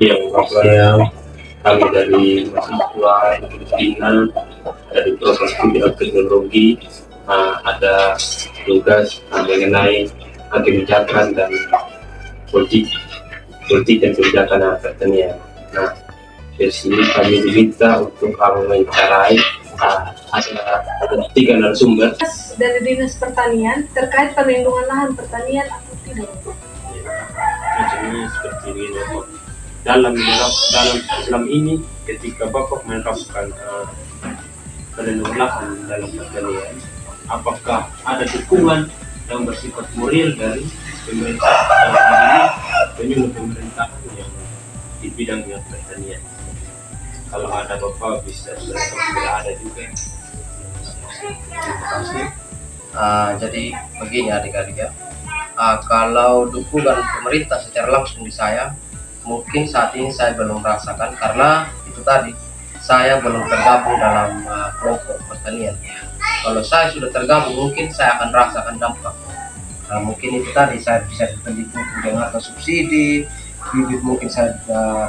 yang kami dari mahasiswa Bina dari proses bidang teknologi ada tugas mengenai kebijakan dan politik dan kebijakan pertanian. Nah, dari sini kami diminta untuk mewawancarai ada 3 narasumber dari Dinas Pertanian terkait perlindungan lahan pertanian atau tidak. Jadi seperti ini, dalam Islam ini ketika Bapak menerapkan perlindungan lahan dalam pertanian, apakah ada dukungan yang bersifat moral dari pemerintah dalam ini penyuluh pemerintah yang di bidang pertanian? Kalau ada Bapak bisa tidak ada juga. Terima kasih. Jadi begini adik-adik ya. Kalau dukungan pemerintah secara langsung di saya, mungkin saat ini saya belum merasakan karena itu tadi saya belum tergabung dalam kelompok pertanian. Kalau saya sudah tergabung, mungkin saya akan rasakan dampak. Mungkin itu tadi saya bisa diberi dengan harga subsidi, bibit mungkin saya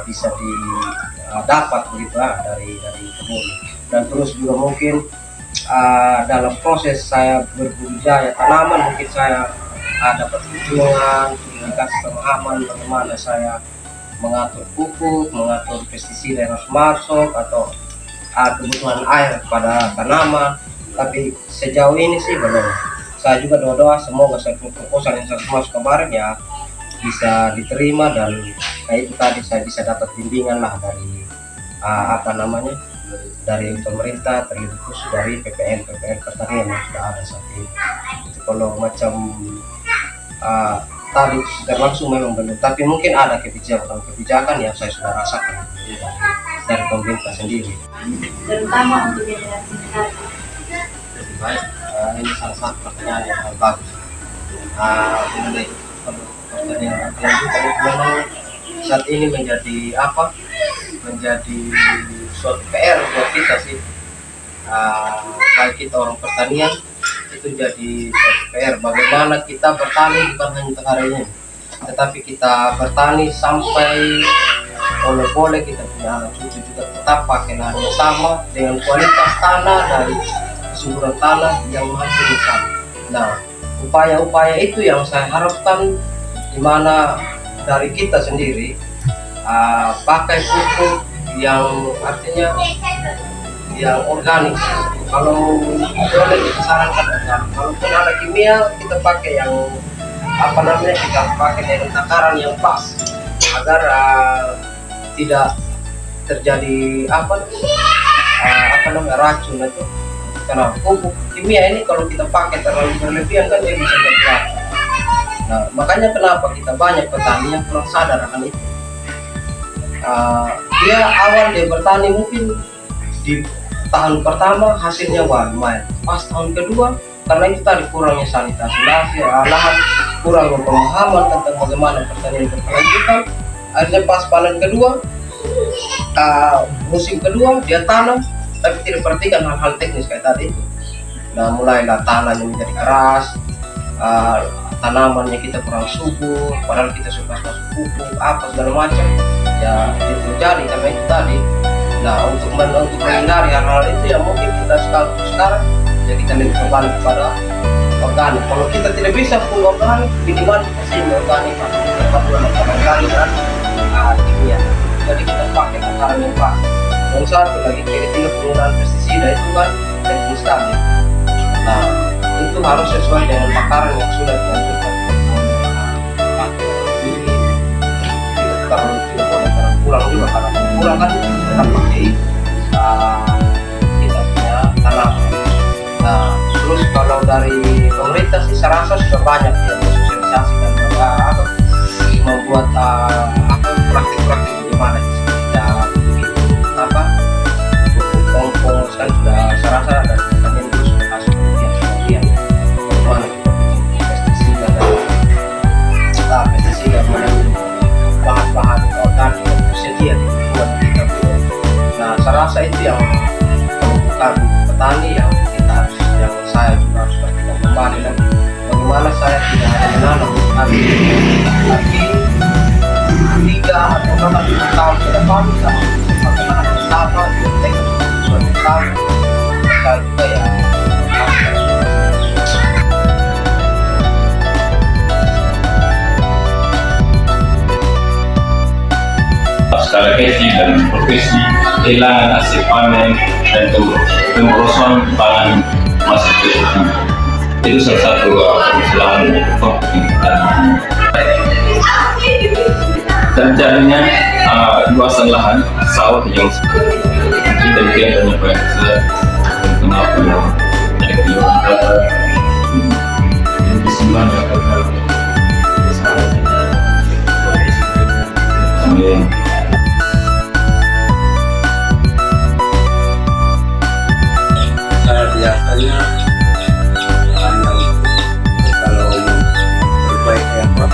bisa didapat begitu dari kebun, dan terus juga mungkin dalam proses saya berbudidaya tanaman mungkin saya dapat kunjungan, dikasih pemahaman bagaimana saya mengatur pupuk, mengatur pestisida yang harus masuk atau kebutuhan air pada tanaman. Tapi sejauh ini sih belum. Saya juga doa semoga saya proposal yang saya masuk kemarin ya bisa diterima, dan kayak itu tadi saya bisa dapat bimbingan lah dari dari pemerintah, terlebih khusus dari PPN pertanian yang sudah ada saat ini. Kalau macam tadi sudah langsung memang belum, tapi mungkin ada kebijakan yang saya sudah rasakan dari pemerintah sendiri. Terutama untuk generasi sekarang. Lebih baik, ini salah satu pertanyaan yang bagus. Mengenai pertanyaan itu memang saat ini menjadi suatu PR buat kita sih. Baik kita orang pertanian itu jadi PR bagaimana kita bertani bukan hanya untuk hari ini, tetapi kita bertani sampai boleh kita punya anak cucu juga tetap pakai lahan yang sama dengan kualitas tanah dari kesuburan tanah yang masih sama. Nah, upaya-upaya itu yang saya harapkan di mana dari kita sendiri pakai pupuk yang artinya yang organik. Kalau boleh kita sarankan organik. Kalaupun ada kimia kita pakai yang kita pakai dengan takaran yang pas agar tidak terjadi racun itu. Karena pupuk kimia ini kalau kita pakai terlalu berlebihan kan dia bisa beracun. Nah, makanya kenapa kita banyak petani yang kurang sadar akan itu. Dia awal dia bertani mungkin di tahun pertama hasilnya lumayan, pas tahun kedua karena itu tadi kurangnya sanitasi lahan, kurang pemahaman tentang bagaimana pertanian berkelanjutan, akhirnya pas panen kedua, musim kedua dia tanam tapi tidak perhatikan hal-hal teknis kayak tadi itu. Nah, mulailah tanahnya menjadi keras, tanamannya kita kurang subur, padahal kita suka masuk pupuk segala macam ya, itu terjadi karena itu tadi. Nah, untuk menghindari hal-hal itu ya mungkin kita sekarang ya kita lebih kembali kepada organik. Kalau kita tidak bisa full organik, minimal kita sih organik organik dan kimia. Jadi kita pakai takaran yang pas. Dan satu lagi kira-kira penggunaan pestisida itu kan penting sekali. Nah, itu harus sesuai dengan takaran yang sudah dianjurkan. Tidak boleh kurang juga, karena kurang kan tetap pakai kita punya tanah. Nah, terus kalau dari pemerintah sih saya rasa sudah banyak ya sosialisasi dan membuat praktik-praktik bagaimana ya kompos kan sudah saya rasa dari pertanian itu sudah masuk kemudian bagaimana pestisida dan pestisida bahan-bahan organik yang tersedia di lingkungan kita. Nah, saya rasa itu yang bukan petani yang saya juga harus berpikir kembali lagi bagaimana saya tidak hanya menanam tapi 3 atau bahkan 5 tahun ke depan bagaimana bersama kita bersama kita juga ya. Secara gaji dan profesi, kehilangan hasil panen dan pemborosan pangan masih terjadi. Itu salah satu permasalahan penting. Terjadinya luasan lahan sawah yang kita bikin banyak banyak kenapa ya naik di di sembilan Amin. Biasanya kalau memperbaiki apa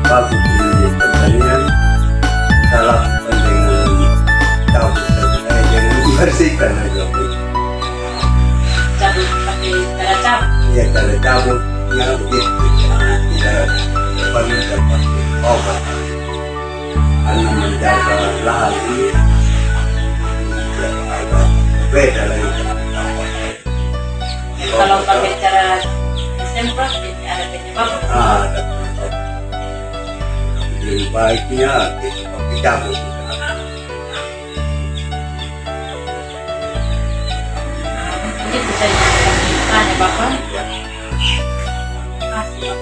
bagus di pertanian salah dengan cabut jangan membersihkan aja cabut pakai cara cabut. ya kalau cabutnya begitu tidak perlu dapat obat karena menjaga lahan ini agak beda lagi. Kalau pakai cara disemprot ada penyebab. Lebih baiknya kita pakai cabut. Jadi bisa tanya Bapak. Kasih.